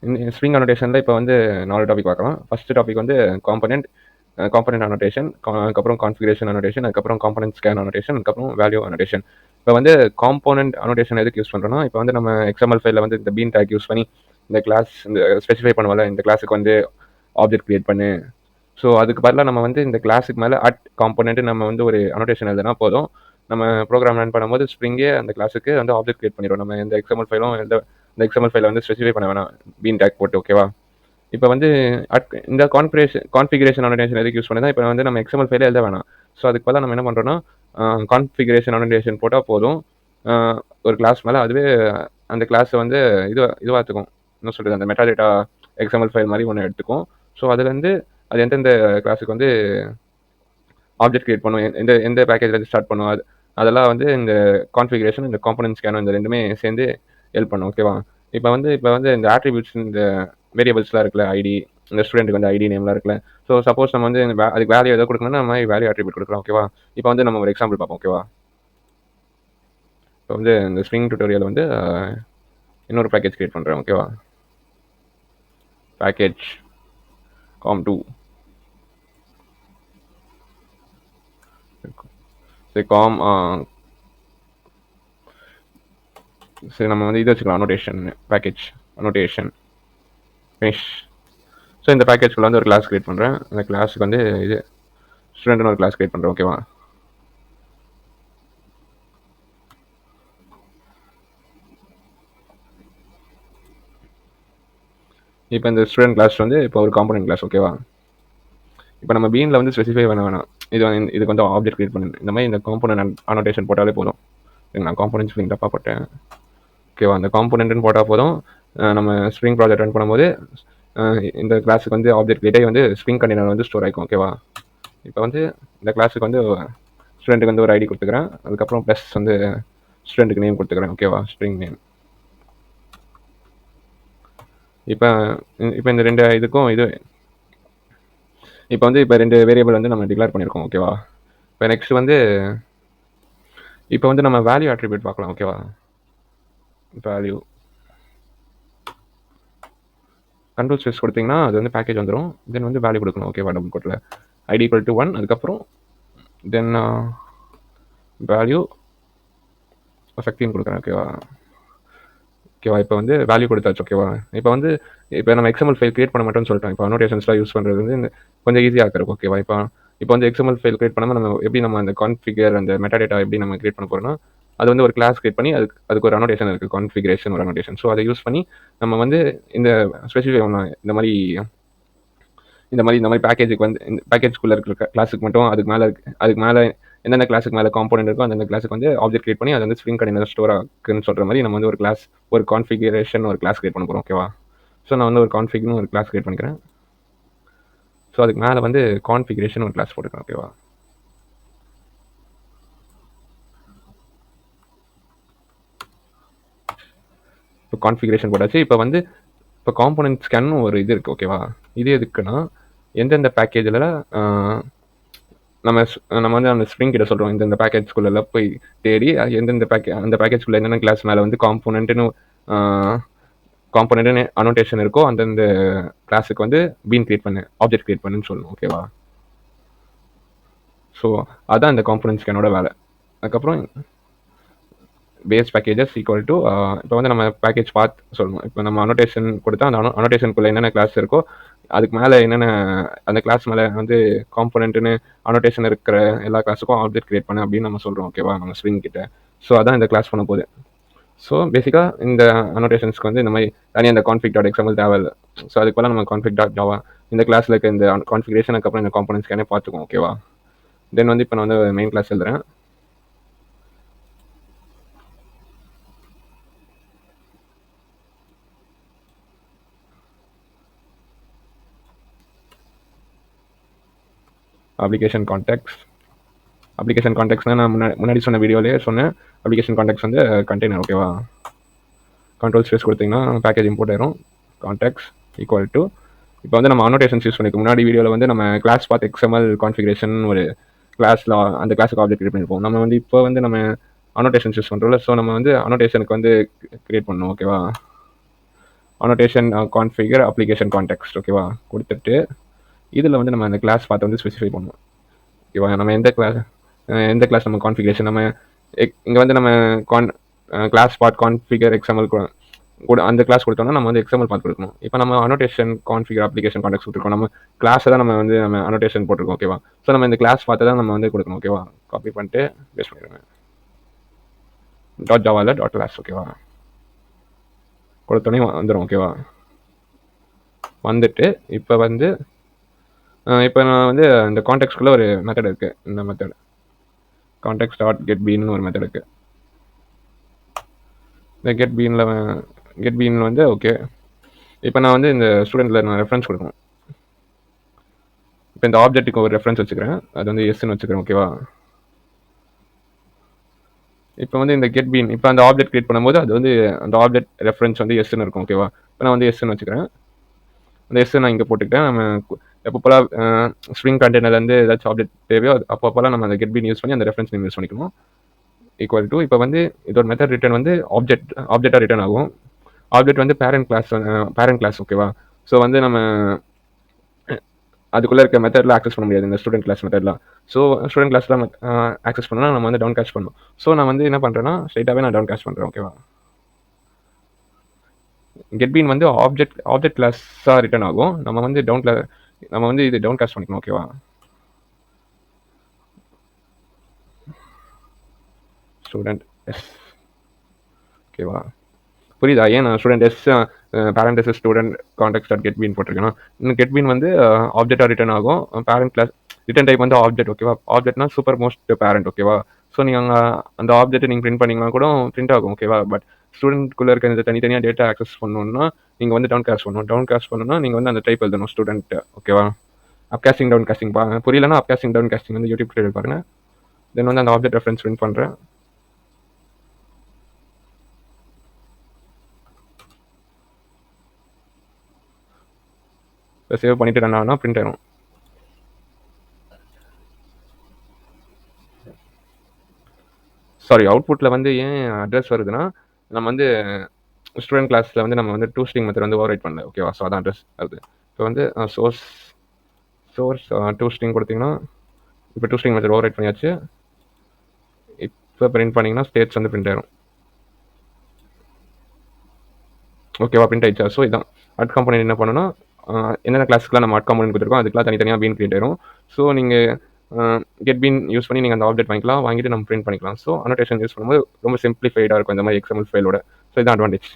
இந்த ஸ்ப்ரிங் அனோடேஷனில் இப்போ வந்து 4 டாபிக் பார்க்கலாம். ஃபர்ஸ்ட் டாபிக் வந்து காம்பனெண்ட் அனோடேஷன், அதுக்கப்புறம் கான்ஃபிகரேஷன் அனோடேஷன், அதுக்கப்புறம் காம்பனெண்ட் ஸ்கேன் அனோடேஷன், அதுக்கப்புறம் வேல்யூ அனோடேஷன். இப்போ வந்து காம்பனெண்ட் அனோடேஷன் எதுக்கு யூஸ் பண்ணுறோம்னா, இப்போ வந்து நம்ம எக்ஸ்எம்எல் ஃபைலில் வந்து இந்த பீன் டேக் யூஸ் பண்ணி இந்த கிளாஸ் இந்த ஸ்பெசிஃபை பண்ணுவோம்ல, இந்த கிளாஸுக்கு வந்து ஆப்ஜெக்ட் கிரியேட் பண்ணு. ஸோ அதுக்கு பதிலாக நம்ம வந்து இந்த கிளாஸுக்கு மேலே காம்பனெண்ட் நம்ம வந்து ஒரு அனோடேஷன் எழுதுனா போதும். நம்ம ப்ரோக்ராம் ரன் பண்ணும்போது ஸ்ப்ரிங்கே அந்த கிளாஸுக்கு வந்து ஆப்ஜெக்ட் கிரியேட் பண்ணிடும். நம்ம இந்த எக்ஸ்எம்எல் ஃபைலும் இந்த எக்ஸ்எம்எல் ஃபைலை வந்து ஸ்பெசிஃபை பண்ண வேணாம் பீன் டேக் போட்டு. ஓகேவா? இப்போ வந்து இந்த கான்ஃபிகரேஷன் அனோடேஷன் எதுக்கு யூஸ் பண்ணுறதா, இப்போ வந்து நம்ம எக்ஸ்எம்எல் ஃபைலே எழுத வேணாம். ஸோ அதுக்கு பதிலாக நம்ம என்ன பண்ணுறோம்னா கான்ஃபிகரேஷன் அனோடேஷன் போட்டால் போதும். ஒரு கிளாஸ் மேலே அதுவே அந்த கிளாஸை வந்து இதுவாகத்துக்கும், என்ன சொல்கிறது, அந்த மெட்டாடேட்டா எக்ஸ்எம்எல் ஃபைல் மாதிரி ஒன்று எடுத்துக்கும். ஸோ அதுலேருந்து அது எந்தெந்த கிளாஸுக்கு வந்து ஆப்ஜெக்ட் கிரியேட் பண்ணும், எந்த பேக்கேஜ்லேருந்து ஸ்டார்ட் பண்ணும், அதெல்லாம் வந்து இந்த கான்ஃபிகரேஷன், இந்த காம்பனன்ட் ஸ்கேனும் இந்த ரெண்டுமே சேர்ந்து ஹெல்ப் பண்ணும். ஓகேவா? இப்போ வந்து இந்த ஆட்ரிபியூட்ஸ், இந்த வேரியபிள்ஸ்லாம் இருக்குல்ல, ஐடி, இந்த ஸ்டூடெண்ட்டுக்கு வந்து ஐடி நேம்லாம் இருக்குல்ல. ஸோ சப்போஸ் நம்ம வந்து அதுக்கு வேல்யூ எதாவது கொடுக்கணும்னா நம்ம வேல்யூ ஆட்ரிபியூட் கொடுக்கலாம். ஓகேவா? இப்போ வந்து நம்ம ஒரு எக்ஸாம்பிள் பார்ப்போம். ஓகேவா? இப்போ வந்து இந்த ஸ்ப்ரிங் டியூட்டோரியல் வந்து இன்னொரு பேக்கேஜ் கிரியேட் பண்ணுறேன். ஓகேவா? Package com2 com. சரி, நம்ம வந்து இது வச்சுக்கலாம், annotation, package annotation finish. So இந்த பேக்கேஜ்குள்ள வந்து ஒரு கிளாஸ் கிரியேட் பண்ணுறேன். அந்த கிளாஸுக்கு வந்து இது ஸ்டூடெண்ட்னு ஒரு கிளாஸ் கிரியேட் பண்ணுறேன். ஓகேவா? இப்போ இந்த ஸ்டூடெண்ட் கிளாஸ் வந்து இப்போ ஒரு காம்பனன்ட் கிளாஸ். ஓகேவா? இப்போ நம்ம பீனில் வந்து ஸ்பெசிஃபை பண்ண வேணாம், இதுக்கு வந்து ஆப்ஜெக்ட் கிரியேட் பண்ணு, இந்த மாதிரி இந்த காம்பனன்ட் அனோடேஷன் போட்டாலே போதும். நான் காம்பனன்ட் ஸ்ப்ரிங் தப்பாக போட்டேன். ஓகேவா? அந்த காம்பனன்ட்னு போட்டால் போதும். நம்ம ஸ்ப்ரிங் ப்ராஜெக்ட் ரன் பண்ணும்போது இந்த கிளாஸுக்கு வந்து ஆப்ஜெக்ட் கிரியேட்டே வந்து ஸ்ப்ரிங் கண்டெய்னர் வந்து ஸ்டோர் ஆகிக்கும். ஓகேவா? இப்போ வந்து இந்த கிளாஸுக்கு வந்து ஸ்டூடெண்ட்டுக்கு வந்து ஒரு ஐடி கொடுத்துக்கிறேன். அதுக்கப்புறம் ப்ளஸ் வந்து ஸ்டூடெண்ட்டுக்கு நேம் கொடுத்துக்கிறேன். ஓகேவா? Spring name. இப்போ இந்த ரெண்டு இதுக்கும் இப்போ வந்து ரெண்டு வேரியபிள் வந்து நம்ம டிக்ளேர் பண்ணியிருக்கோம். ஓகேவா? இப்போ நெக்ஸ்ட் வந்து இப்போ வந்து நம்ம வேல்யூ ஆட்ரிபியூட் பார்க்கலாம். ஓகேவா? வேல்யூ கண்ட்ரோல் ஸ்பேஸ் கொடுத்தீங்கன்னா அது வந்து பேக்கேஜ் வந்துடும். தென் வந்து வேல்யூ கொடுக்கணும். ஓகேவா? டபுள் கோட்டில் ஐடி ஈக்குவல் டு 1, அதுக்கப்புறம் தென் வேல்யூ 15 கொடுக்குறேன். ஓகேவா? இப்போ வந்து வேல்யூ கொடுத்தாச்சு. ஓகேவா? இப்போ நம்ம எக்ஸ்எம்எல் ஃபைல் கிரியேட் பண்ண மாட்டோம்னு சொல்லிட்டோம். இப்போ அனோடேஷன்ஸ்லாம் யூஸ் பண்ணுறது வந்து கொஞ்சம் ஈஸியாக இருக்கும். ஓகேவா? இப்போ வந்து எக்ஸ்எம்எல் ஃபைல் கிரியேட் பண்ணாமல் நம்ம எப்படி நம்ம அந்த கான்ஃபிகர், அந்த மெட்டாடேட்டா எப்படி நம்ம கிரியேட் பண்ண போகிறோம்னா, அது வந்து ஒரு கிளாஸ் கிரியேட் பண்ணி அதுக்கு ஒரு அனோடேஷன் இருக்குது, கான்ஃபிகரேஷன் ஒரு அனோடேஷன். ஸோ அதை யூஸ் பண்ணி நம்ம வந்து இந்த ஸ்பெசிஃபை பண்ணலாம். இந்த மாதிரி பேக்கேஜுக்கு வந்து இந்த பேக்கேஜ்குள்ளே இருக்கிற கிளாஸுக்கு மட்டும் அதுக்கு மேலே எந்தெந்த கிளாஸுக்கு மேலே காம்பனன்ட் இருக்கோ அந்த கிளாஸுக்கு வந்து ஆப்ஜெக்ட் கிரியேட் பண்ணி அது வந்து ஸ்ப்ரிங் கண்டெய்னர் ஸ்டோர் ஆகுன்னு சொல்கிற மாதிரி நம்ம வந்து ஒரு கான்ஃபிகரேஷன் ஒரு கிளாஸ் கிரியேட் பண்ண போகிறோம். ஓகேவா? ஸோ நான் வந்து ஒரு கான்ஃபிக்னு ஒரு கிளாஸ் கிரியேட் பண்ணிக்கிறேன். ஸோ அதுக்கு மேலே வந்து கான்ஃபிகரேஷன் ஒரு கிளாஸ் போட்டுக்கிறேன். ஓகேவா? இப்போ கான்ஃபிகரேஷன் போட்டாச்சு. இப்போ காம்பனன்ட் ஸ்கேன் ஒரு இது இருக்குது. ஓகேவா? இது எதுக்குன்னா, எந்தெந்த பேக்கேஜில் நம்ம வந்து அந்த ஸ்ப்ரிங் கிட்ட சொல்கிறோம், இந்த பேக்கேஜ்குள்ளே போய் தேடி எந்தெந்த அந்த பேக்கேஜ்குள்ளே என்னென்ன கிளாஸ் மேலே வந்து காம்பனன்ட்னு அனோடேஷன் இருக்கோ அந்தந்த கிளாஸுக்கு வந்து பீன் கிரியேட் பண்ணு, ஆப்ஜெக்ட் கிரியேட் பண்ணுன்னு சொல்லணும். ஓகேவா? ஸோ அதான் இந்த காம்பனன்ட் ஸ்கேனோட வேலை. அதுக்கப்புறம் பேஸ் பேக்கேஜஸ் ஈக்குவல் டு இப்போ வந்து நம்ம பேக்கேஜ் பார்த்து சொல்லணும். இப்போ நம்ம அனோடேஷன் கொடுத்தா அந்த அனோடேஷனுக்குள்ளே என்னென்ன கிளாஸ் இருக்கோ அதுக்கு மேலே என்னென்ன அந்த கிளாஸ் மேலே வந்து காம்பனன்ட்னு அனோடேஷன் இருக்கிற எல்லா கிளாஸுக்கும் ஆப்ஜெக்ட் கிரியேட் பண்ணு அப்படின்னு நம்ம சொல்கிறோம். ஓகேவா? நம்ம ஸ்ப்ரிங் கிட்ட. ஸோ அதான் இந்த கிளாஸ் பண்ண போகுது. ஸோ பேசிக்காக இந்த அனோடேஷன்ஸ்க்கு வந்து இந்த மாதிரி தனியாக இந்த config.xml தேவையில்லை. ஸோ அதுக்கு போல நம்ம config.java இந்த கிளாஸில் இருக்க இந்த கான்ஃபிகரேஷன் அதுக்கப்புறம் இந்த காம்பனன்ட் ஸ்கேனே பார்த்துக்குவோம். ஓகேவா? தென் வந்து இப்போ நான் வந்து மெயின் கிளாஸ் எழுதுறேன். அப்ளிகேஷன் கான்டெக்ட்ஸ்னால் நான் முன்னாடி சொன்ன வீடியோலேயே சொன்னேன். அப்ளிகேஷன் கான்டெக்ட்ஸ் வந்து கண்டெய்னர். ஓகேவா? கண்ட்ரோல் ஸ்பேஸ் கொடுத்தீங்கன்னா பேக்கேஜ் இம்போர்ட் ஆயிரும். கான்டெக்ட்ஸ் ஈக்குவல் டு இப்போ வந்து நம்ம அனோடேஷன்ஸ் யூஸ் பண்ணிக்க முன்னாடி வீடியோவில் வந்து நம்ம கிளாஸ் பார்த்து எக்ஸ்எம்எல் கான்ஃபிகரேஷன் ஒரு கிளாஸில் அந்த கிளாஸுக்கு ஆப்ஜெக்ட் கிரியேட் பண்ணியிருப்போம். நம்ம வந்து இப்போ வந்து நம்ம அனோடேஷன்ஸ் யூஸ் பண்ணுறோம்ல. ஸோ நம்ம வந்து அனோடேஷனுக்கு வந்து கிரியேட் பண்ணணும். ஓகேவா? அனோட்டேஷன் கான்ஃபிகர் அப்ளிகேஷன் கான்டெக்ஸ்ட் ஓகேவா கொடுத்துட்டு இதில் வந்து நம்ம அந்த கிளாஸ் பார்த்து வந்து ஸ்பெசிஃபை பண்ணணும் ஓகேவா. நம்ம எந்த கிளாஸ் நம்ம கான்ஃபிகரேஷன் நம்ம இங்கே வந்து நம்ம கிளாஸ் பார்ட் கான்ஃபிகர் எக்ஸாம்பிள் கூட அந்த கிளாஸ் கொடுத்தோம்னா நம்ம வந்து எக்ஸாம்பிள் பார்த்து கொடுக்கணும். இப்போ நம்ம அனோட்டேஷன் கான்ஃபிகர் அப்ளிகேஷன் கான்டெக்ட் கொடுத்துருக்கோம். நம்ம கிளாஸை தான் நம்ம அனோட்டேஷன் போட்டிருக்கோம் ஓகேவா. ஸோ நம்ம இந்த கிளாஸ் பார்த்து தான் நம்ம வந்து கொடுக்கணும் ஓகேவா. காப்பி பண்ணிட்டு பேஸ்ட் பண்ணிடுங்க. .javaல .class ஓகேவா கொடுத்தோடனே வந்துடும் ஓகேவா. வந்துட்டு இப்போ நான் வந்து இந்த கான்டெக்ட்குள்ளே ஒரு மெத்தட் இருக்குது. இந்த மெத்தட் கான்டெக்ட் டாட் கெட் பீன்னு ஒரு மெத்தட் இருக்குது. இந்த கெட் பீனில் வந்து ஓகே. இப்போ நான் வந்து இந்த ஸ்டூடெண்ட்டில் நான் ரெஃபரன்ஸ் கொடுக்கணும். இப்போ இந்த ஆப்ஜெக்ட்டுக்கு ஒரு ரெஃபரன்ஸ் வச்சுக்கிறேன். அது வந்து எஸ்ன்னு வச்சுக்கிறேன் ஓகேவா. இப்போ வந்து இந்த கெட் பீன் இப்போ அந்த ஆப்ஜெக்ட் கிரியேட் பண்ணும்போது அது வந்து அந்த ஆப்ஜெக்ட் ரெஃபரன்ஸ் வந்து எஸ்ன்னு இருக்கும் ஓகேவா. இப்போ நான் வந்து எஸ்ன்னு வச்சுக்கிறேன். அந்த எஸ் நான் இங்கே போட்டுக்கிட்டேன். நம்ம எப்போப்போலாம் ஸ்ட்ரிங் கண்டெய்னர்லேருந்து ஏதாச்சும் ஆப்ஜெக்ட் தேவையோ அப்போப்போலாம் நம்ம அந்த கெட் பீன் யூஸ் பண்ணி அந்த ரெஃபரன்ஸ் நேம் யூஸ் பண்ணிக்கணும். ஈக்குவல் டு இப்போ வந்து இதோட மெத்தட் ரிட்டர்ன் வந்து ஆப்ஜெக்டாக ரிட்டர்ன் ஆகும். ஆப்ஜெக்ட் வந்து பேரண்ட் கிளாஸ் ஓகேவா. ஸோ வந்து நம்ம அதுக்குள்ளே இருக்க மெத்தடில் ஆக்சஸ் பண்ண முடியாது இந்த ஸ்டூடெண்ட் கிளாஸ் மெத்தட்லாம். ஸோ ஸ்டூடெண்ட் கிளாஸ்லாம் ஆக்சஸ் பண்ணால் நம்ம வந்து டவுன் கேஷ் பண்ணணும். ஸோ நான் வந்து என்ன பண்ணுறேன்னா ஸ்ட்ரைட்டாகவே நான் டவுன் கேஷ் பண்ணுறேன் ஓகேவா. கெட் பீன் வந்து ஆப்ஜெக்ட் கிளாஸாக ரிட்டர்ன் ஆகும். நம்ம வந்து இது டவுன் கேஷ் பண்ணிக்கணும் ஓகேவா. ஸ்டூடெண்ட் எஸ் ஓகேவா. புரியுதா ஏன் நான் student s parent s student contact dot get bean போட்டிருக்கேன்னா இன்னும் கெட் பீன் வந்து ஆப்ஜெக்டாக ரிட்டர்ன் ஆகும். பேரண்ட் கிளாஸ் ரிட்டர்ன் டைப் வந்து ஆப்ஜெக்ட் ஓகேவா. ஆப்ஜெக்ட்னா சூப்பர் மோஸ்ட் பேரண்ட் ஓகேவா. ஸோ நீங்கள் அந்த ஆப்ஜெக்ட் நீங்கள் பிரிண்ட் பண்ணிங்கன்னா கூட பிரிண்ட் ஆகும் ஓகேவா. பட் ஸ்டூடெண்ட்குள்ளே இருக்க இந்த தனித்தனியாக டேட்டா ஆக்சஸ் பண்ணணும்னா நீங்கள் வந்து டவுன் கேஷ் பண்ணணும்னா நீங்கள் வந்து அந்த டைப் எழுதணும் ஸ்டூடெண்ட் ஓகேவா. அப்காஸ்டிங் டவுன் காஸ்டிங் பாருங்க. புரியலன்னா அப்காஸ்டிங் டவுன் காஸ்டிங் வந்து யூடியூப் ட்யூட்டோரியல் பாருங்க. தென் வந்து அந்த ஆப்ஜெக்ட் ரெஃபரன்ஸ் பிரிண்ட் பண்ணுறேன். இப்போ சேவ் பண்ணிட்டு ரன் ஆனால் பிரிண்ட் ஆயிடும். சாரி அவுட்புட்டில் வந்து ஏன் அட்ரஸ் வருதுன்னா நம்ம வந்து ஸ்டூடெண்ட் கிளாஸில் வந்து நம்ம வந்து 2 ஸ்ட்ரிங் மெத்தட் வந்து ஓவர் ரைட் பண்ணல ஓகேவா. ஸோ அதான் அட்ரஸ் வருது. இப்போ வந்து சோர்ஸ் 2 ஸ்ட்ரிங் கொடுத்தீங்கன்னா இப்போ 2 ஸ்ட்ரிங் மெத்தட் ஓவர் ரைட் பண்ணியாச்சு. இப்போ பிரிண்ட் பண்ணிங்கன்னா ஸ்டேட்ஸ் வந்து பிரிண்ட் ஆயிரும் ஓகேவா. பிரிண்ட் ஆயிடுச்சா. ஸோ இதான் அட் காம்பனன்ட் என்ன பண்ணணும் என்னென்ன கிளாஸ்க்குலாம் நம்ம அட் காம்பனன்ட் கொடுத்துருக்கோம் அதுக்கெலாம் தனித்தனியாக பீன் பிரிண்ட் ஆயிரும். ஸோ நீங்கள் கெட் பீன் யூஸ் பண்ணி நீங்கள் அந்த ஆப்ஜெக்ட் வாங்கிட்டு நம்ம பிரிண்ட் பண்ணிக்கலாம். ஸோ அனோட்டேஷன் யூஸ் பண்ணும்போது ரொம்ப சிம்பிளிஃபைடாக இருக்கும் இந்த மாதிரி எக்ஸாம்பிள் ஃபைலோட. ஸோ இதான் அட்வான்டேஜ்.